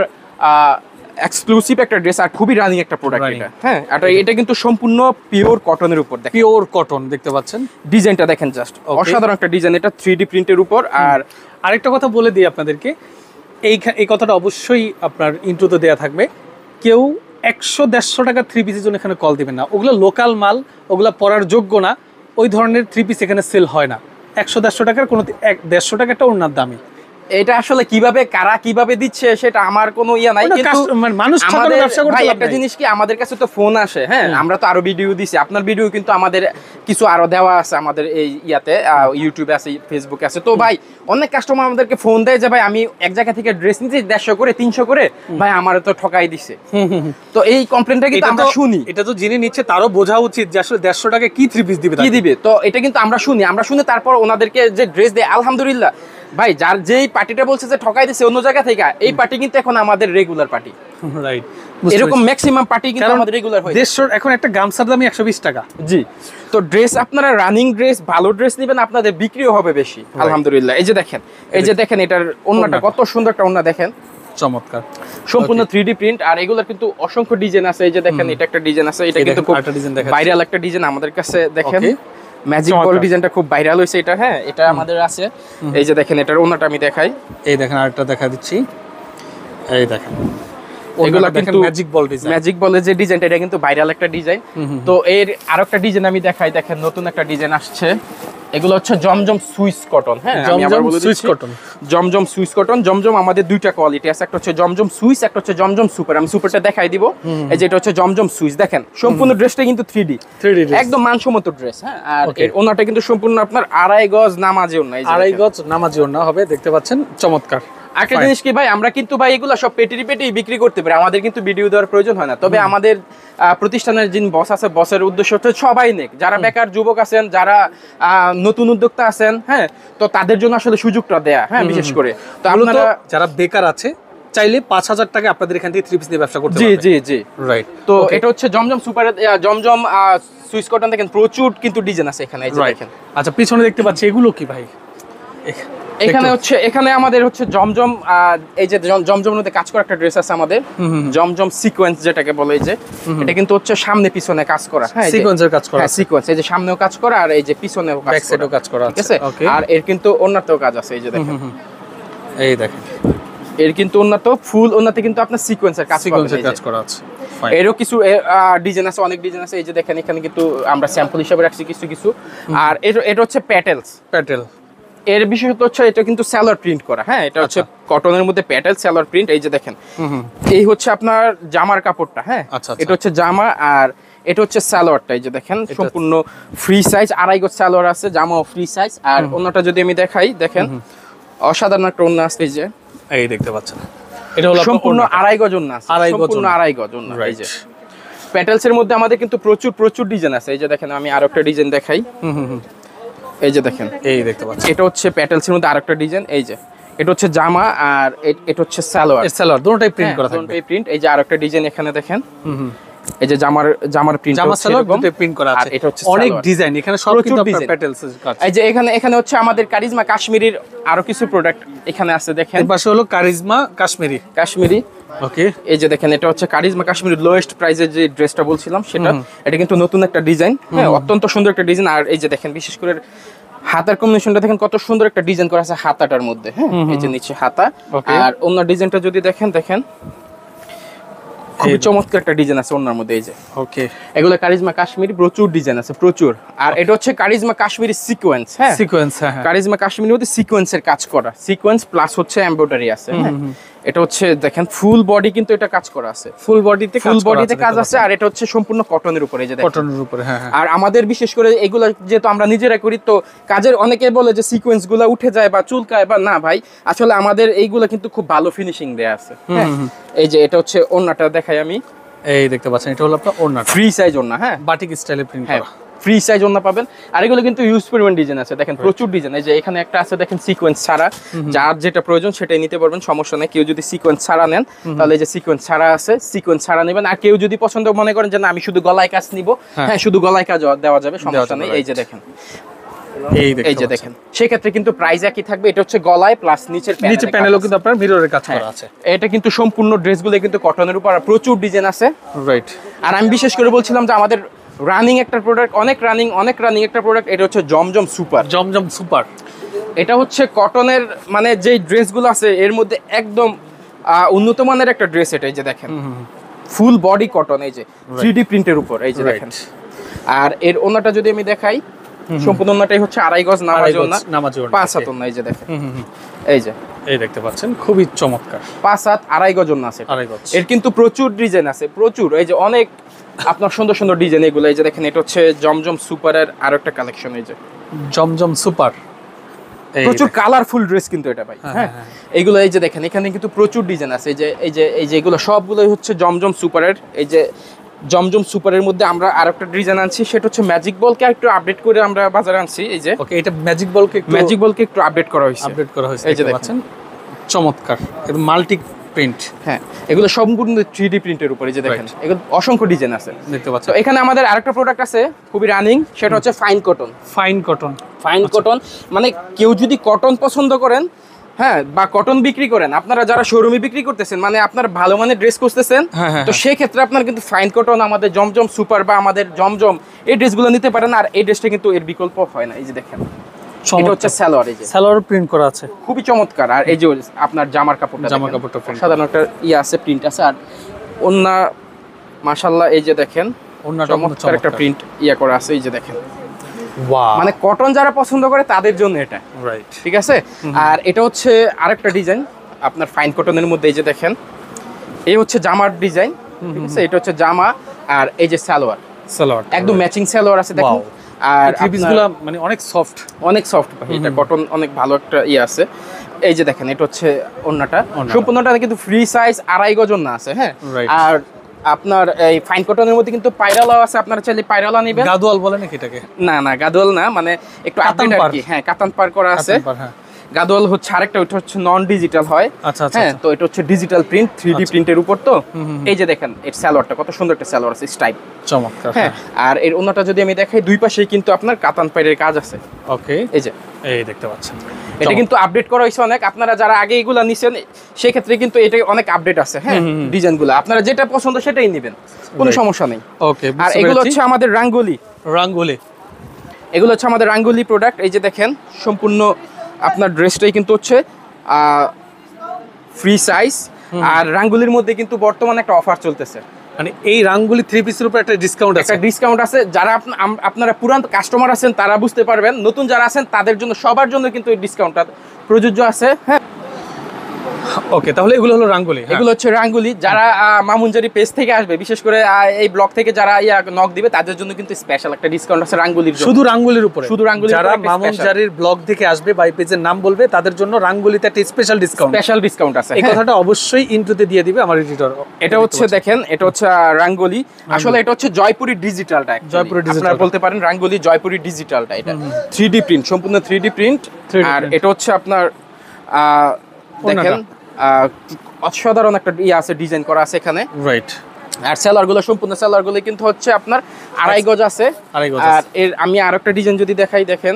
এক্সক্লুসিভ একটা ড্রেস আর খুবই রানিং একটা প্রোডাক্ট এটা। হ্যাঁ, এটা কিন্তু সম্পূর্ণ পিওর কটনের উপর, দেখেন, পিওর কটন দেখতে পাচ্ছেন, ডিজাইনটা দেখেন, জাস্ট অসাধারণ একটা ডিজাইন। এটা 3D প্রিন্টের উপর। আর আরেকটা কথা বলে দিই আপনাদেরকে, এই কথাটা অবশ্যই আপনার ইন্ট্রোতে দেয়া থাকবে, কেউ 100-150 টাকা 3 পিসের জন্য এখানে কল দিবেন না, ওগুলো লোকাল মাল, ওগুলো পরার যোগ্য না, ওই ধরনের 3 পিস এখানে সেল হয় না। 100-150 টাকার কোনো 150 টাকা একটা ওড়নার দামি। এটা আসলে কিভাবে কারা কিভাবে দিচ্ছে সেটা আমার কোনো ইয়া নাই, কিন্তু মানুষ ঠকানোর ব্যবসা করতে ভাই একটা জিনিস কি, আমাদের কাছে তো ফোন আসে, হ্যাঁ, আমরা তো আরো ভিডিও দিছি, আপনার ভিডিও কিন্তু আমাদের কিছু আরো দেওয়া আছে আমাদের এই ইয়াতে, ইউটিউবে আছে, ফেসবুকে আছে। তো ভাই অনেক কাস্টমার আমাদেরকে ফোন দেয় যে ভাই আমি এক জায়গা থেকে ড্রেস নিতে 150 করে 300 করে, ভাই আমার তো ঠকাই দিছে। তো এই কমপ্লেইনটা কিন্তু আমরা শুনি। এটা তো যিনি নিচ্ছে তারও বোঝা উচিত যে আসলে 150 টাকা কি 3 পিস দিবে, কি দিবে। তো এটা কিন্তু আমরা শুনি তারপর ওনাদেরকে যে ড্রেস দেয়, আলহামদুলিল্লাহ ভাই, যার যেই পার্টিটা বলছে যে ঠকাই দিছে অন্য জায়গা থেকে, এই পার্টি কিন্তু এখন আমাদের রেগুলার পার্টি, রাইট। এরকম ম্যাক্সিমাম পার্টি কিন্তু আমাদের রেগুলার হয়। 150 এখন একটা গামছার দামই 120 টাকা। জি। তো ড্রেস আপনারা রানিং ড্রেস, ভালো ড্রেস নেবেন, আপনাদের বিক্রিও হবে বেশি, আলহামদুলিল্লাহ। এই যে দেখেন এটার ওন্নাটা কত সুন্দর একটা ওন্না, দেখেন, চমৎকার, সম্পূর্ণ 3D প্রিন্ট। আর এগুলোর কিন্তু অসংখ্য ডিজাইন আছে। এই যে দেখেন এটা একটা ডিজাইন আছে, এটা কিন্তু খুব ভাইরাল একটা ডিজাইন আমাদের কাছে, দেখেন ম্যাজিক বল ডিজাইনটা খুব ভাইরাল হইছে এটা। হ্যাঁ, এটা আমাদের আছে। এই যে দেখেন এটার ওন্নাটা আমি দেখাই, এই দেখেন আরেকটা দেখা দিচ্ছি, এই দেখেন, এগুলা কিন্তু ম্যাজিক বলের যে ডিজাইনটা, এটা কিন্তু ভাইরাল একটা ডিজাইন। তো এর আরেকটা ডিজাইন আমি দেখাই, দেখেন নতুন একটা ডিজাইন আসছে, এগুলো হচ্ছে জমজম সুইস কটন। হ্যাঁ, জমজম সুইস কটন, জমজম সুইস কটন। জমজম আমাদের দুইটা কোয়ালিটি আছে, একটা হচ্ছে জমজম সুইস, একটা হচ্ছে জমজম সুপার। আমি সুপারটা দেখাই দিব। এই যে এটা হচ্ছে জমজম সুইস, দেখেন সম্পূর্ণ ড্রেসটা কিন্তু 3D একদম মানসম্মত ড্রেস। হ্যাঁ, আর এর ওনাটা কিন্তু সম্পূর্ণ আপনার 2.5 গজ নামাজি ওন্না, 2.5 গজ নামাজি ওন্না হবে, দেখতে পাচ্ছেন, চমৎকার। একটা জিনিস কি ভাই, আমরা কিন্তু ভাই এগুলো সব পেটি বিক্রি করতে পারি, আমাদের কিন্তু ভিডিও দেওয়ার প্রয়োজন হয় না। তবে আমাদের প্রতিষ্ঠানের যিনি বস আছে, বসের উদ্দেশ্য হচ্ছে সবাই নেক, যারা বেকার যুবক আছেন, যারা নতুন উদ্যোক্তা আছেন, হ্যাঁ, তো তাদের জন্য আসলে সুযোগটা দেয়া, হ্যাঁ, বিশেষ করে। তো আপনারা যারা বেকার আছে চাইলে 5,000 টাকা আপনাদের এখান থেকে 3 পিস দিয়ে ব্যবসা করতে পারবেন। জি জি জি, রাইট। তো এটা হচ্ছে জমজম সুপার, জমজম সুইস কটন। দেখেন প্রচুর কিন্তু ডিজাইন আছে এখানে, এই যে দেখেন। আচ্ছা, পিছনে দেখতে পাচ্ছি, এগুলো কি ভাই? এখানে আমাদের হচ্ছে জমজম, এই যে জমজমের মধ্যে কাজ করা একটা ড্রেস আছে আমাদের, জমজম সিকোয়েন্স যেটাকে বলে। এই যে এটা কিন্তু হচ্ছে সামনে পিছনে কাজ করা, হ্যাঁ, সিকোয়েন্সের কাজ করা, হ্যাঁ, সিকোয়েন্স। এই যে সামনেও কাজ করা আর এই যে পিছনেও কাজ করা, ব্যাক সাইডেও কাজ করা, ঠিক আছে। আর এর কিন্তু অন্যতেও কাজ আছে, এই যে দেখেন, এই দেখেন, এর কিন্তু অন্যত ফুল অন্যতে কিন্তু আপনার সিকোয়েন্সের কাজ করা আছে। এরও কিছু ডিজাইন আছে, অনেক ডিজাইন আছে। এই যে দেখেন এখানে কিন্তু আমরা স্যাম্পল হিসেবে রাখছি কিছু। আর এটা হচ্ছে প্যাটেল, এর বিশেষত হচ্ছে এটা কিন্তু সালোয়ার প্রিন্ট করা, হ্যাঁ এটা হচ্ছে কটনের মধ্যে প্যাটেল সালোয়ার প্রিন্ট। এই যে দেখেন এই হচ্ছে আপনার জামার কাপড়টা, হ্যাঁ এটা হচ্ছে জামা আর এটা হচ্ছে সালোয়ারটা। এই যে দেখেন সম্পূর্ণ ফ্রি সাইজ, আড়াই গজ সালোয়ার আছে, জামাও ফ্রি সাইজ। আর অন্যটা যদি আমি দেখাই, দেখেন অসাধারণ একটা ওন্না আছে, এই যে এই দেখতে পাচ্ছেন এটা হলো সম্পূর্ণ আড়াই গজ ওন্না আছে, সম্পূর্ণ আড়াই গজ ওন্না। এই যে প্যাটেলস এর মধ্যে আমাদের কিন্তু প্রচুর প্রচুর ডিজাইন আছে। এই যে দেখেন আমি আরেকটা ডিজাইন দেখাই, এই যে দেখেন এই দেখতে পাচ্ছেন এটা হচ্ছে প্যাটেলস এর মধ্যে আরেকটা ডিজাইন। এই যে এটা হচ্ছে জামা আর এটা হচ্ছে সালোয়ার, সালোয়ার দুটোটাই প্রিন্ট করা থাকবে, দুটোটাই প্রিন্ট। এই যে আরেকটা ডিজাইন এখানে দেখেন, এই যে জামার প্রিন্ট, জামা সালোয়ার দুটোই প্রিন্ট করা আছে। এটা হচ্ছে অনেক ডিজাইন এখানে, সব কিন্তু আপনার প্যাটেলস এর কাজ। এই যে এখানে হচ্ছে আমাদের কারিজমা কাশ্মীরির আরো কিছু প্রোডাক্ট এখানে আছে, দেখেন এর পাশে হলো কারিজমা কাশ্মীরি। ওকে, এই যে দেখেন এটা হচ্ছে কারিজমা কাশ্মীরি লোয়েস্ট প্রাইসের যে ড্রেসটা বলছিলাম সেটা। এটা কিন্তু নতুন একটা ডিজাইন, হ্যাঁ অত্যন্ত সুন্দর একটা ডিজাইন। আর এই যে দেখেন বিশেষ করে হাতার কম্বিনেশনটা দেখেন কত সুন্দর একটা ডিজাইন করা আছে হাতাটার মধ্যে, হ্যাঁ এই যে নিচে হাতা। আর অন্য ডিজাইনটা যদি দেখেন খুব চমৎকার একটা ডিজাইন আছে ওনার মধ্যে। এই যে ওকে, এগুলো কারিজমা কাশ্মীরি, প্রচুর ডিজাইন আছে প্রচুর। আর এটা হচ্ছে কারিজমা কাশ্মীরি সিকোয়েন্স, হ্যাঁ সিকোয়েন্স, হ্যাঁ কারিজমা কাশ্মীরির মধ্যে সিকোয়েন্সের কাজ করা, সিকোয়েন্স প্লাস হচ্ছে এমব্রয়ডারি আছে, হ্যাঁ এটা হচ্ছে দেখেন ফুল বডি কিন্তু এটা কাজ করা আছে, ফুল বডিতে কাজ আছে। আর এটা হচ্ছে সম্পূর্ণ কটনের উপরে, এই যে দেখেন কটনের উপরে, হ্যাঁ। আর আমাদের বিশেষ করে এগুলো যেহেতু আমরা নিজেরা করি, তো কাজের অনেকে বলে যে সিকোয়েন্স গুলো উঠে যায় বা চুলকায়, বা না ভাই আসলে আমাদের এইগুলো কিন্তু খুব ভালো ফিনিশিং দেয়া আছে, হ্যাঁ এই যে এটা হচ্ছে ওড়নাটা দেখাই আমি, এই দেখতে পাচ্ছেন এটা হলো আপনার ওড়নাটা, ফ্রি সাইজ ওড়না, হ্যাঁ বাটিক স্টাইলে প্রিন্ট করা, ফ্রি সাইজ ওড়না পাবেন। আর এগুলো কিন্তু ইউজ পরিমাণ ডিজাইন আছে, দেখেন প্রচুর ডিজাইন। এই যে এখানে একটা আছে দেখেন সিকোয়েন্স ছাড়া, যার যেটা প্রয়োজন সেটাই নিতে পারবেন, সমস্যা নেই। কেউ যদি সিকোয়েন্স ছাড়া নেন তাহলে এই যে সিকোয়েন্স ছাড়া আছে, সিকোয়েন্স ছাড়া নেবেন। আর কেউ যদি পছন্দ মনে করেন যে না আমি শুধু গলায় কাজ নিব, হ্যাঁ শুধু গলায় কাজ দেওয়া যাবে, সমস্যা নেই। এই যে দেখেন এই যে দেখেন সেক্ষেত্রে কিন্তু প্রাইস একই থাকবে। এটা হচ্ছে গলায় প্লাস নিচে প্যানেলও কিন্তু আপনার মিররের কাজ করা আছে। এটা কিন্তু সম্পূর্ণ ড্রেসগুলো কিন্তু কটনের উপর, প্রচুর ডিজাইন আছে, রাইট। আর আমি বিশেষ করে বলছিলাম যে আমাদের রানিং একটা প্রোডাক্ট, অনেক রানিং একটা প্রোডাক্ট, এটা হচ্ছে জমজম সুপার। এটা হচ্ছে কটনের মানে যেই ড্রেসগুলো আছে এর মধ্যে একদম উন্নত মানের একটা ড্রেস এটা। এই যে দেখেন ফুল বডি কটন, এই যে 3D প্রিন্টের উপর, এই যে দেখেন। আর এর ওন্নাটা যদি আমি দেখাই, সম্পূর্ণ ওন্নাটাই হচ্ছে আড়াই গজ নামাজি ওন্না, 5 হাত ওন্না। এই যে দেখেন এই যে এই দেখতে পাচ্ছেন খুবই চমৎকার, 5 হাত আড়াই গজ ওন্না আছে। এর কিন্তু প্রচুর ডিজাইন আছে, প্রচুর। এই যে অনেক আপনার সুন্দর সুন্দর ডিজাইন এগুলো। এই যে দেখেন এটা হচ্ছে জমজম সুপারের আরো একটা কালেকশন, এই যে জমজম সুপার, প্রচুর কালারফুল ড্রেস কিন্তু এটা ভাই, হ্যাঁ এইগুলো এই যে দেখেন এখানে কিন্তু প্রচুর ডিজাইন আছে। এই যে এগুলো সবগুলোই হচ্ছে জমজম সুপারের। এই যে জমজম সুপারের মধ্যে আমরা আরেকটা ডিজাইন আনছি, সেটা হচ্ছে ম্যাজিক বলকে একটু আপডেট করে আমরা বাজারে আনছি। এই যে ওকে, এটা ম্যাজিক বলকে একটু আপডেট করা হয়েছে, এই যে দেখেন চমৎকার, এটা মাল্টি প্রিন্ট, হ্যাঁ এগুলো সম্পূর্ণ 3D প্রিন্টের উপরে। যে দেখেন এগুলো অসংখ্য ডিজাইন আছে দেখতে পাচ্ছেন। তো এখানে আমাদের আরেকটা প্রোডাক্ট আছে খুবই রানিং, সেটা হচ্ছে ফাইন কটন। মানে কেউ যদি কটন পছন্দ করেন, হ্যাঁ বা কটন বিক্রি করেন, আপনারা যারা শোরুমে বিক্রি করতেছেন, মানে আপনার ভালো মানের ড্রেস খুঁজতেছেন, তো সেই ক্ষেত্রে আপনার কিন্তু ফাইন কটন, আমাদের জমজম সুপার বা আমাদের জমজম এই ড্রেসগুলো নিতে পারেন। আর এই ড্রেসটা কিন্তু এর বিকল্প হয় না। এই যে দেখেন এটা হচ্ছে সালোয়ার, এই যে সালোয়ার প্রিন্ট করা আছে, খুবই চমৎকার। আর এই যে আপনার জামার কাপড়টা সাধারণ একটা আছে, প্রিন্ট আছে। আর ওন্না মাশাআল্লাহ এই যে দেখেন চমৎকার একটা প্রিন্ট করা আছে। এই যে দেখেন মানে কটন যারা পছন্দ করে তাদের জন্য এটা, রাইট, ঠিক আছে। আর এটা হচ্ছে আরেকটা ডিজাইন আপনার ফাইন কটনের মধ্যে। এই যে দেখেন এই হচ্ছে জামার ডিজাইন, ঠিক আছে। এটা হচ্ছে জামা আর এই যে সালোয়ার একদম ম্যাচিং সালোয়ার আছে দেখেন। আর পিসগুলো মানে অনেক সফট এটা কটন অনেক ভালো একটা আছে। এই যে দেখেন এটা হচ্ছে ওন্নাটা, সম্পূর্ণটা কিন্তু ফ্রি সাইজ আড়াই গজ ওন্না আছে, হ্যাঁ। আর আপনার এই ফাইন কটনের মধ্যে কিন্তু পায়রালাও আছে, আপনারা চাইলে পায়রালা নেবেন। গাদোয়াল বলে নাকি এটাকে? না গাদোয়াল না, মানে একটু আপডেট আর কি, হ্যাঁ কাতান পার করা আছে। গাদোয়াল হচ্ছে আরেকটা, ওটা হচ্ছে নন ডিজিটাল হয়, হ্যাঁ তো এটা হচ্ছে ডিজিটাল প্রিন্ট 3D প্রিন্টের উপর। তো এই যে দেখেন এর সালোয়ারটা কত সুন্দর একটা সালোয়ার আছে, স্টাইপ চমৎকার, হ্যাঁ। আর এর ওন্নাটা যদি আমি দেখাই, দুই পাশেই কিন্তু আপনার কাতান পাইরের কাজ আছে। ওকে, এই যে এই দেখতে পাচ্ছেন, এটা কিন্তু আপডেট করা হয়েছে অনেক। আপনারা যারা আগে এগুলা নিছেন সেই ক্ষেত্রে কিন্তু এটা অনেক আপডেট আছে, হ্যাঁ ডিজাইনগুলো আপনারা যেটা পছন্দ সেটাই নেবেন, কোনো সমস্যা নেই। ওকে, আর এগুলো হচ্ছে আমাদের রাঙ্গুলি, এগুলো হচ্ছে আমাদের রাঙ্গুলি প্রোডাক্ট। এই যে দেখেন সম্পূর্ণ আপনার ড্রেসটাই কিন্তু হচ্ছে ফ্রি সাইজ। আর রাঙ্গুলির মধ্যে কিন্তু বর্তমানে একটা অফার চলতেছে, মানে এই রাঙ্গুলি 3 পিসের উপর একটা ডিসকাউন্ট আছে। একটা ডিসকাউন্ট আছে, যারা আপনারা পুরান কাস্টমার আছেন তারা বুঝতে পারবেন, নতুন যারা আছেন তাদের জন্য, সবার জন্য কিন্তু এই ডিসকাউন্টটা প্রযোজ্য আছে। হ্যাঁ, ওকে, তাহলে এগুলো হলো রাঙ্গুলি। এগুলো হচ্ছে রাঙ্গুলি। যারা মামুনজারি পেজ থেকে আসবে, বিশেষ করে এই ব্লগ থেকে যারা নক দিবে তাদের জন্য কিন্তু স্পেশাল একটা ডিসকাউন্ট আছে রাঙ্গুলির জন্য। শুধু রাঙ্গুলির উপরে, শুধু রাঙ্গুলির যারা উপরে একটা মামুনজারির ব্লগ থেকে আসবে বা এই পেজের নাম বলবে তাদের জন্য রাঙ্গুলিতে একটা স্পেশাল ডিসকাউন্ট আছে। এই কথাটা অবশ্যই ইন্ট্রোতে দিয়ে দিবে আমার এডিটর। এটা হচ্ছে দেখেন, এটা হচ্ছে রাঙ্গুলি। আসলে এটা হচ্ছে জয়পুরি ডিজিটালটা, জয়পুরি ডিজিটাল আপনারা বলতে পারেন রাঙ্গুলি জয়পুরি ডিজিটালটা। এটা 3D প্রিন্ট, সম্পূর্ণ 3D প্রিন্ট। আর এটা হচ্ছে আপনার দেখেন অসাধারণ একটা আছে, ডিজাইন করা আছে এখানে। রাইট। আর সেলারগুলো, সম্পূর্ণ সেলারগুলো কিন্তু হচ্ছে আপনার 2.5 গজ আছে। আর এর আমি আরেকটা ডিজাইন যদি দেখাই, দেখেন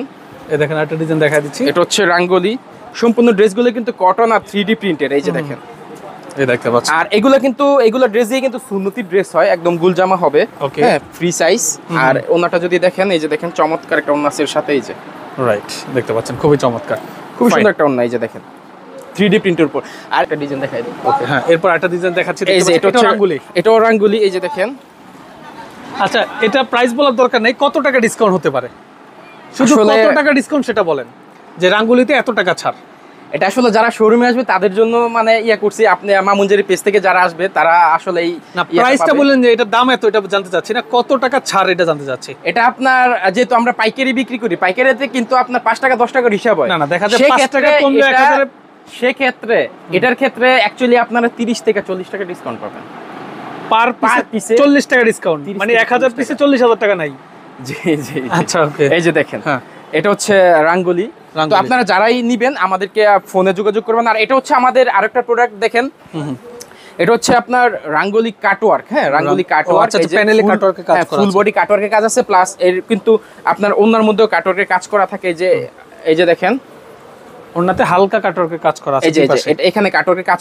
এই দেখেন আরেকটা ডিজাইন দেখা দিচ্ছি। এটা হচ্ছে রাঙ্গুলি। সম্পূর্ণ ড্রেসগুলো কিন্তু কটন আর 3D প্রিন্টের, এই যে দেখেন, এই দেখতে পাচ্ছেন। আর এগুলো ড্রেস দিয়ে কিন্তু সুন্নতি ড্রেস হয়, একদম গুলজামা হবে। হ্যাঁ, ফ্রি সাইজ। আর ওনাটা যদি দেখেন, এই যে দেখেন চমৎকার একটা ওন্না আছে এর সাথে, এই যে রাইট, দেখতে পাচ্ছেন খুবই চমৎকার, খুব সুন্দর একটা ওন্না, এই যে দেখেন 3D প্রিন্টের উপর। আর একটা ডিজাইন দেখাই দিই। ওকে, হ্যাঁ, এরপর একটা ডিজাইন দেখাচ্ছি। এই যে এটা হচ্ছে রাঙ্গুলি, এটাও রাঙ্গুলি, এই যে দেখেন। আচ্ছা, এটা প্রাইস বলার দরকার নেই, কত টাকা ডিসকাউন্ট হতে পারে? শুধু কত টাকা ডিসকাউন্ট সেটা বলেন, যে রাঙ্গুলিতে এত টাকা ছাড়। এটা আসলে যারা শোরুমে আসবে তাদের জন্য মানে করছি, আপনি মামুনজারি পেজ থেকে যারা আসবে তারা আসলে এই না, প্রাইসটা বলেন যে এটার দাম এত, এটা জানতে চাচ্ছি না, কত টাকা ছাড় এটা জানতে চাচ্ছি। এটা আপনার যেহেতু আমরা পাইকারি বিক্রি করি, পাইকারিতে কিন্তু আপনার 5 টাকা 10 টাকার হিসাব হয়। না, দেখা যায় 5 টাকা কমলে 1000। সেক্ষেত্রে এটার ক্ষেত্রে অ্যাকচুয়ালি আপনারা 30 থেকে 40 টাকা ডিসকাউন্ট পাবেন পার পিসে। 40 টাকা ডিসকাউন্ট, মানে 1000 পিসে 40,000 টাকা নাই। জি জি। আচ্ছা, ওকে, এই যে দেখেন, হ্যাঁ, এটা হচ্ছে রাঙ্গুলি। তো আপনারা যারাই নিবেন আমাদেরকে ফোনে যোগাযোগ করবেন। আর এটা হচ্ছে আমাদের আরেকটা প্রোডাক্ট, দেখেন এটা হচ্ছে আপনার রাঙ্গুলি কাটওয়ার্ক। হ্যাঁ, রাঙ্গুলি কাটওয়ার্ক, এই যে প্যানেলে কাটওয়ার্কের কাজ করা আছে, ফুল বডি কাটওয়ার্কের কাজ আছে, প্লাস এর কিন্তু আপনার ওন্নার মধ্যেও কাটওয়ার্কের কাজ করা থাকে। যে এই যে দেখেন, ওন্নাতে হালকা কাটওয়ার্কের কাজ করা আছে। এই যে এখানে কাটওয়ার্কের কাজ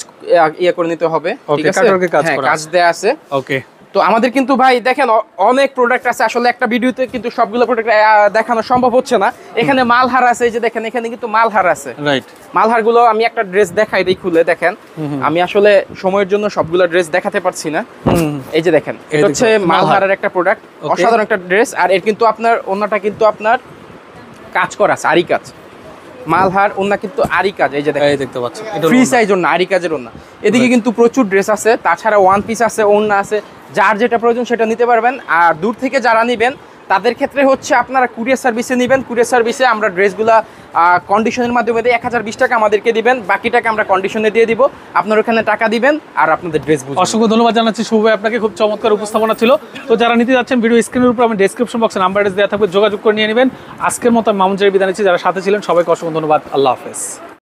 করে নিতে হবে, ঠিক আছে? কাটওয়ার্কের কাজ করা, কাজ দেয়া আছে। ওকে। তো আমাদের কিন্তু ভাই দেখেন অনেক প্রোডাক্ট আছে, আসলে একটা ভিডিওতে কিন্তু সবগুলো প্রোডাক্ট দেখানো সম্ভব হচ্ছে না। এখানে মালহার আছে, এই যে দেখেন এখানে কিন্তু মালহার আছে। রাইট। মালহার গুলো আমি একটা ড্রেস দেখাই দিই খুলে, দেখেন। আমি আসলে সময়ের জন্য সবগুলো ড্রেস দেখাতে পারছি না। এই যে দেখেন, এটা হচ্ছে মালহারের একটা প্রোডাক্ট, অসাধারণ একটা ড্রেস। আর এর কিন্তু আপনার ওন্নাটা কিন্তু আপনার কাজ করা আছে, আরি কাজ। মালহার ওন্না কিন্তু আরি কাজ, এই যে দেখেন, এই দেখতে পাচ্ছেন, ফ্রি সাইজ ওন্না, আরি কাজের ওন্না। এদিকে কিন্তু প্রচুর ড্রেস আছে, তাছাড়া ওয়ান পিস আছে, ওন্না আছে, যার যেটা প্রয়োজন সেটা নিতে পারবেন। আর দূর থেকে যারা নেবেন তাদের ক্ষেত্রে হচ্ছে আপনারা কুরিয়ার সার্ভিসে নেবেন। কুরিয়ার সার্ভিসে আমরা ড্রেসগুলা কন্ডিশনের মাধ্যমে দিয়ে 1020 টাকা আমাদেরকে দিবেন, বাকি টাকা আমরা কন্ডিশনে দিয়ে দিব। আপনার ওখানে টাকা দিবেন আর আপনাদের ড্রেস বুঝবেন। অসংখ্য ধন্যবাদ জানাচ্ছি শুভ ভাই, আপনাকে খুব চমৎকার উপস্থাপনা ছিল। তো যারা নিতে যাচ্ছেন, ভিডিও স্ক্রিনের উপর আমি ডেসক্রিপশন বক্সে নাম্বার দেওয়া থাকবে, যোগাযোগ করে নিয়ে নেবেন। আজকের মতো মামুনজারি বিদায় নিচ্ছি, যারা সাথে ছিলেন সবাইকে অসংখ্য ধন্যবাদ। আল্লাহ হাফেজ।